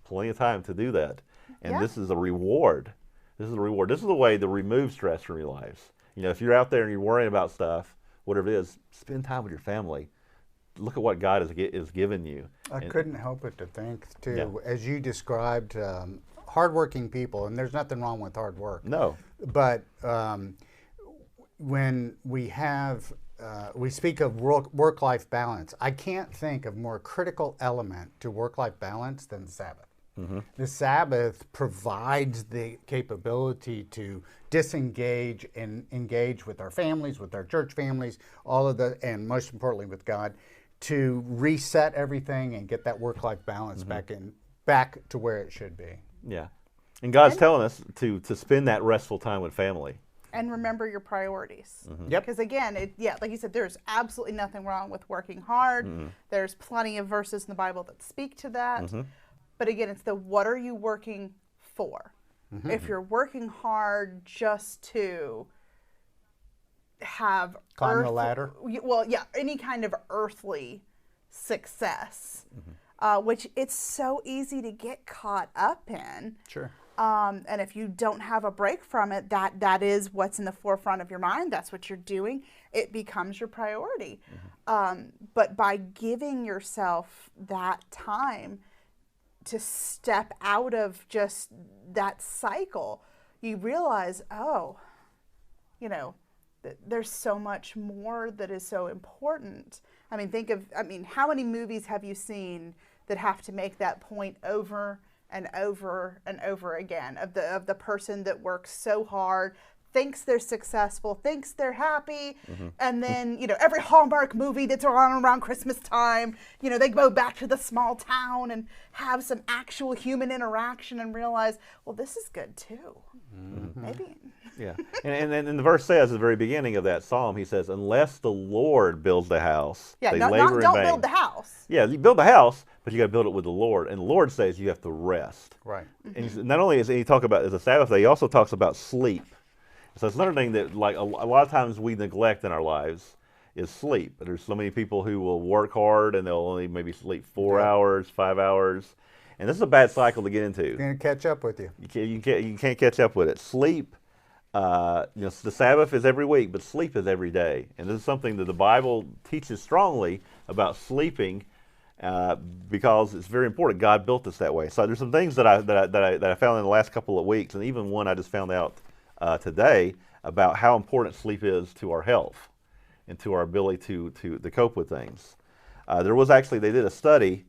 plenty of time to do that. And this is a reward. This is a reward. This is a way to remove stress from your lives. If you're out there and you're worrying about stuff, whatever it is, spend time with your family. Look at what God has given you. I couldn't help but to think, too, as you described, hardworking people, and there's nothing wrong with hard work. No. But when we speak of work-life balance, I can't think of more critical element to work-life balance than the Sabbath. Mm-hmm. The Sabbath provides the capability to disengage and engage with our families, with our church families, and most importantly with God, to reset everything and get that work-life balance back to where it should be. Yeah, and God's telling us to spend that restful time with family. And remember your priorities. Mm-hmm. Yep. Because again, like you said, there's absolutely nothing wrong with working hard. Mm-hmm. There's plenty of verses in the Bible that speak to that. Mm-hmm. But again, it's what are you working for? Mm-hmm. If you're working hard just to have climb the ladder, any kind of earthly success, which it's so easy to get caught up in. Sure. And if you don't have a break from it, that is what's in the forefront of your mind. That's what you're doing. It becomes your priority. But by giving yourself that time to step out of just that cycle, you realize, there's so much more that is so important. I mean, how many movies have you seen that have to make that point over and over and over again of the person that works so hard, thinks they're successful, thinks they're happy, and then every Hallmark movie that's on around Christmas time, they go back to the small town and have some actual human interaction and realize, well, this is good too. Maybe. Yeah, and the verse says at the very beginning of that psalm, he says, "Unless the Lord builds the house, they labor in vain." Don't build the house. Yeah, you build the house, but you got to build it with the Lord, and the Lord says you have to rest. Right. And not only does he talk about as a Sabbath day, he also talks about sleep. So it's another thing that, like a lot of times we neglect in our lives, is sleep. There's so many people who will work hard and they'll only maybe sleep 4 hours, 5 hours, and this is a bad cycle to get into. It's going to catch up with you. You can't catch up with it. Sleep. The Sabbath is every week, but sleep is every day, and this is something that the Bible teaches strongly about sleeping, because it's very important. God built us that way. So there's some things that I found in the last couple of weeks, and even one I just found out today about how important sleep is to our health and to our ability to cope with things. They did a study.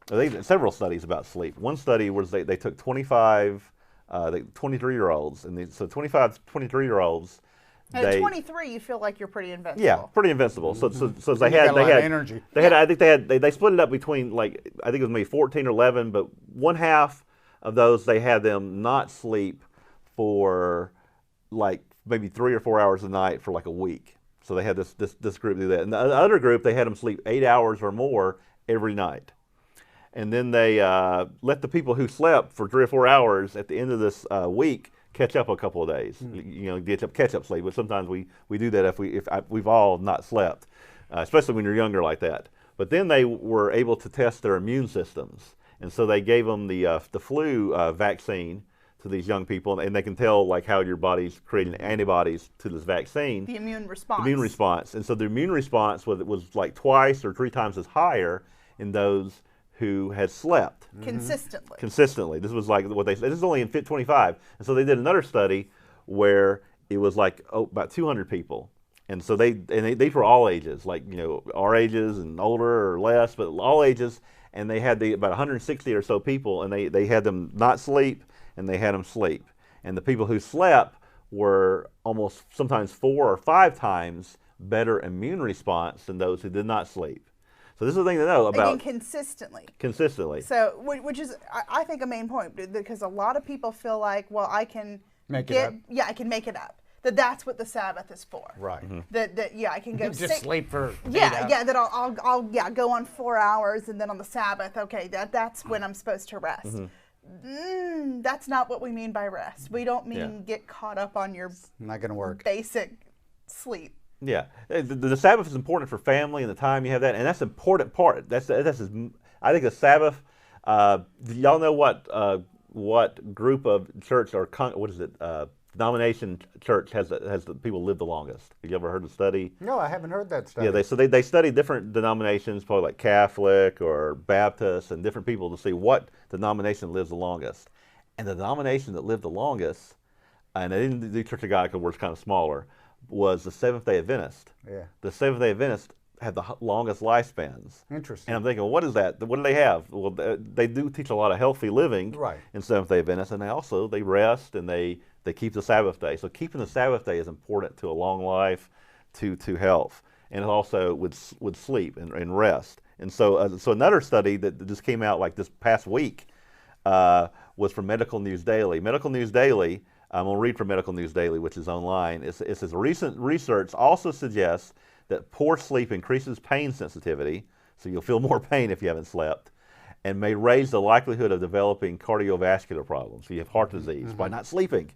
They did several studies about sleep. One study was they took 23-year-olds, and so 25, 23-year-olds. At 23, you feel like you're pretty invincible. Yeah, pretty invincible. So they You had got a lot of energy. They split it up between, like, I think it was maybe 14 or 11, but one half of those they had them not sleep for like maybe 3 or 4 hours a night for like a week. So they had this group do that, and the other group they had them sleep 8 hours or more every night. And then they let the people who slept for 3 or 4 hours at the end of this week catch up a couple of days. Get catch up sleep. But sometimes we do that if we've all not slept, especially when you're younger like that. But then they were able to test their immune systems, and so they gave them the flu vaccine to these young people, and they can tell like how your body's creating antibodies to this vaccine. The immune response. Immune response. And so the immune response was like twice or 3 times as higher in those who had slept Consistently. This was like what they said. This is only in Fit 25. And so they did another study where it was like about 200 people. And so these were all ages, like, you know, our ages and older or less, but all ages. And they had about 160 or so people, and they had them not sleep and they had them sleep. And the people who slept were almost sometimes 4 or 5 times better immune response than those who did not sleep. So this is the thing to know about. Again, consistently. Consistently. So, which is, I think, a main point, because a lot of people feel like, well, I can Make it up. Yeah, I can make it up. That's what the Sabbath is for. Right. That yeah, I can go Just sleep for 8 Yeah, hours. yeah. That I'll go on 4 hours, and then on the Sabbath, okay, that's when I'm supposed to rest. That's not what we mean by rest. We don't mean get caught up on your Not going to work. basic sleep. Yeah, the Sabbath is important for family and the time you have that, and that's an important part. I think the Sabbath. Do y'all know what group of church or denomination church has the people live the longest? Have you ever heard the study? No, I haven't heard that study. Yeah, they study different denominations, probably like Catholic or Baptist, and different people to see what denomination lives the longest. And the denomination that lived the longest, and they didn't do Church of God because we're kind of smaller, was the Seventh-day Adventist. Yeah. The Seventh-day Adventists have the longest lifespans. Interesting. And I'm thinking, well, what is that? What do they have? Well, they do teach a lot of healthy living in Seventh-day Adventists, and they rest and they keep the Sabbath day. So keeping the Sabbath day is important to a long life, to health, and also with sleep and rest. And so another study that just came out like this past week was from Medical News Daily. Medical News Daily. I'm going to read from Medical News Daily, which is online. It says recent research also suggests that poor sleep increases pain sensitivity, so you'll feel more pain if you haven't slept, and may raise the likelihood of developing cardiovascular problems. So you have heart disease by not sleeping.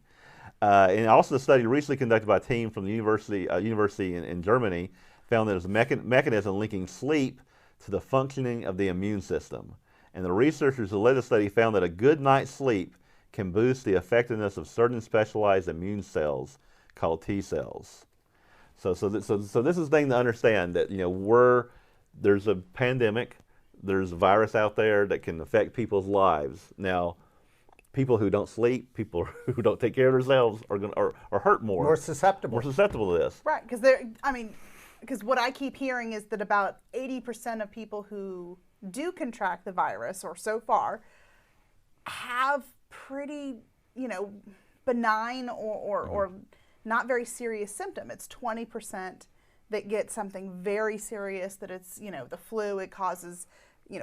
And also the study recently conducted by a team from the university in Germany found that there's a mechanism linking sleep to the functioning of the immune system. And the researchers who led the study found that a good night's sleep can boost the effectiveness of certain specialized immune cells called T cells. So this is the thing to understand, that there's a pandemic, there's a virus out there that can affect people's lives. Now, people who don't sleep, people who don't take care of themselves are hurt more. More susceptible. More susceptible to this. Right, because what I keep hearing is that about 80% of people who do contract the virus, or so far, have pretty, benign or not very serious symptom. It's 20% that get something very serious, that it's, the flu, it causes,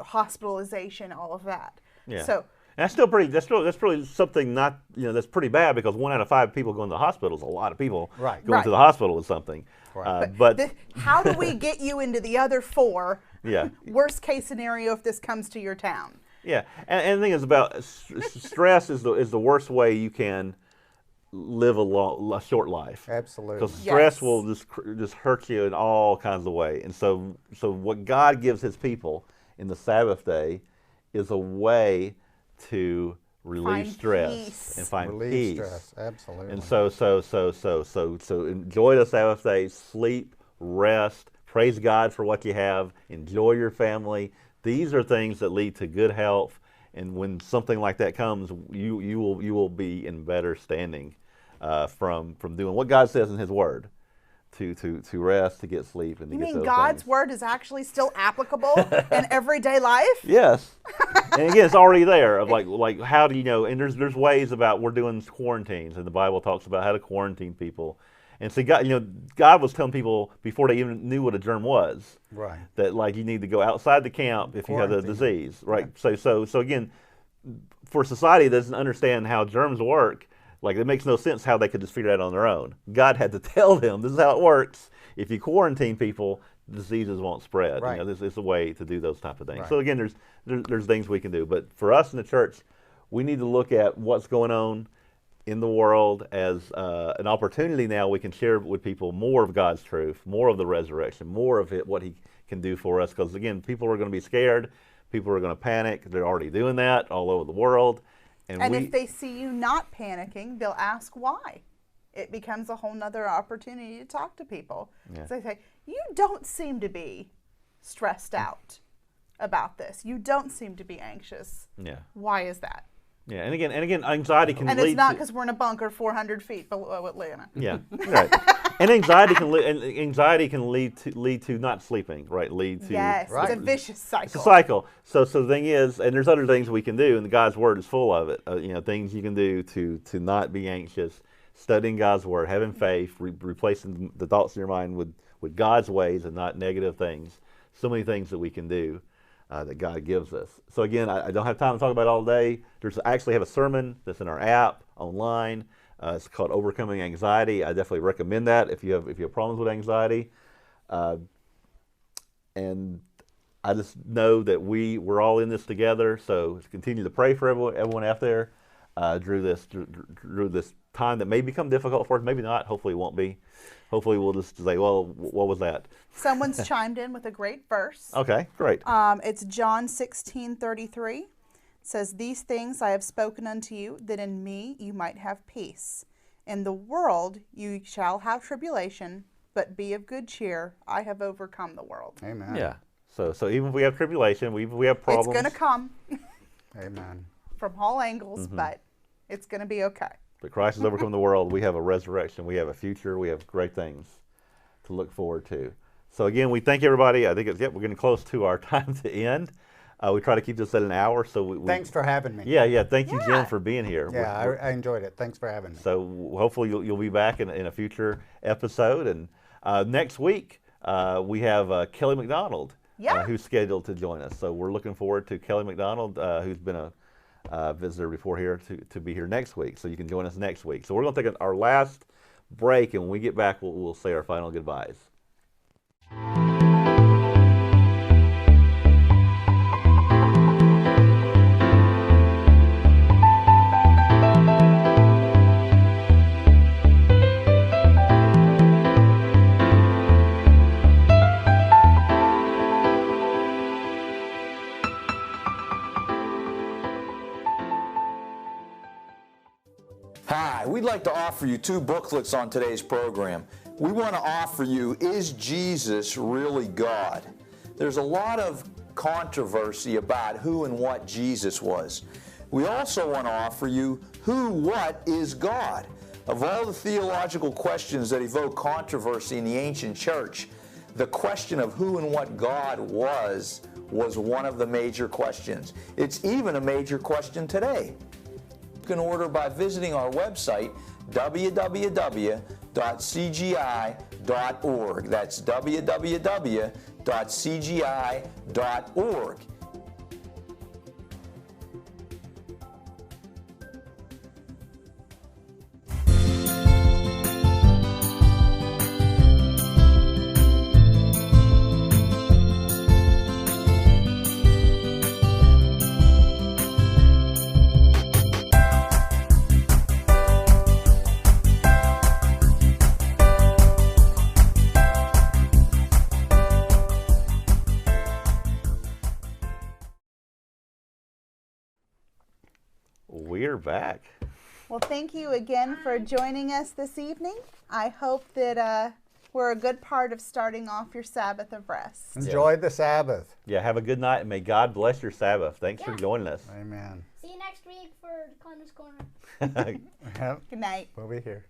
hospitalization, all of that. Yeah. So and that's probably something not, that's pretty bad, because 1 out of 5 people going to the hospital is a lot of people going to the hospital with something. Right. How do we get you into the other 4? Yeah. Worst case scenario if this comes to your town. Yeah, and the thing is about stress is the worst way you can live a short life. Absolutely. Because stress will just hurt you in all kinds of ways. And so what God gives His people in the Sabbath day is a way to relieve stress and find peace. Stress. Absolutely. And so enjoy the Sabbath day, sleep, rest, praise God for what you have, enjoy your family. These are things that lead to good health, and when something like that comes, you will be in better standing from doing what God says in His Word, to rest, to get sleep, and to get those things. You mean God's Word is actually still applicable in everyday life? Yes, and again, it's already there. Of like how do you know? And there's ways about, we're doing quarantines, and the Bible talks about how to quarantine people. And so God was telling people before they even knew what a germ was, right, that you need to go outside the camp if you have the disease, right? Yeah. So again, for society that doesn't understand how germs work, it makes no sense how they could just figure it out on their own. God had to tell them, this is how it works. If you quarantine people, diseases won't spread. Right. This is a way to do those type of things. Right. So again, there's things we can do, but for us in the church, we need to look at what's going on in the world as an opportunity. Now we can share with people more of God's truth, more of the resurrection, more of what He can do for us. Because again, people are going to be scared, people are going to panic. They're already doing that all over the world, And if they see you not panicking, they'll ask why. It becomes a whole nother opportunity to talk to people. Yeah. So they say, you don't seem to be stressed out about this. You don't seem to be anxious. Yeah. Why is that? Yeah, and again, anxiety can And lead it's not to, because we're in a bunker 400 feet below Atlanta. yeah, right. And anxiety can lead to not sleeping, right? Lead to Yes, Right. it's a vicious cycle. It's a cycle. So the thing is, and there's other things we can do, and God's Word is full of it. Things you can do to not be anxious, studying God's Word, having faith, replacing the thoughts in your mind with God's ways and not negative things. So many things that we can do that God gives us. So again, I don't have time to talk about it all day. There's actually have a sermon that's in our app online. It's called Overcoming Anxiety. I definitely recommend that if you have problems with anxiety. And I just know that we're all in this together. So continue to pray for everyone out there through this time that may become difficult for us. Maybe not. Hopefully it won't be. Hopefully we'll just say, well, what was that? Someone's chimed in with a great verse. Okay, great. It's John 16:33. It says, "These things I have spoken unto you, that in me you might have peace. In the world you shall have tribulation, but be of good cheer. I have overcome the world." Amen. Yeah. So even if we have tribulation, we have problems. It's going to come Amen. from all angles, but it's going to be okay. But Christ has overcome the world. We have a resurrection. We have a future. We have great things to look forward to. So again, we thank everybody. I think we're getting close to our time to end. We try to keep this at an hour. So Thanks for having me. Yeah. Thank you, Jim, for being here. Yeah, I enjoyed it. Thanks for having me. So hopefully you'll be back in a future episode. And next week we have Kelly McDonald, who's scheduled to join us. So we're looking forward to Kelly McDonald, who's been a visitor before here, to be here next week. So you can join us next week. So we're going to take our last break, and when we get back, we'll say our final goodbyes. Hi, we'd like to offer you 2 booklets on today's program. We want to offer you, Is Jesus Really God? There's a lot of controversy about who and what Jesus was. We also want to offer you, What is God? Of all the theological questions that evoke controversy in the ancient church, the question of who and what God was one of the major questions. It's even a major question today. You can order by visiting our website, www.cgi.org. That's www.cgi.org. We're back. Well, thank you again for joining us this evening. I hope that we're a good part of starting off your Sabbath of rest. Enjoy the Sabbath. Yeah, have a good night, and may God bless your Sabbath. Thanks for joining us. Amen. See you next week for Connor's Corner. Yep, Good night. we'll be here.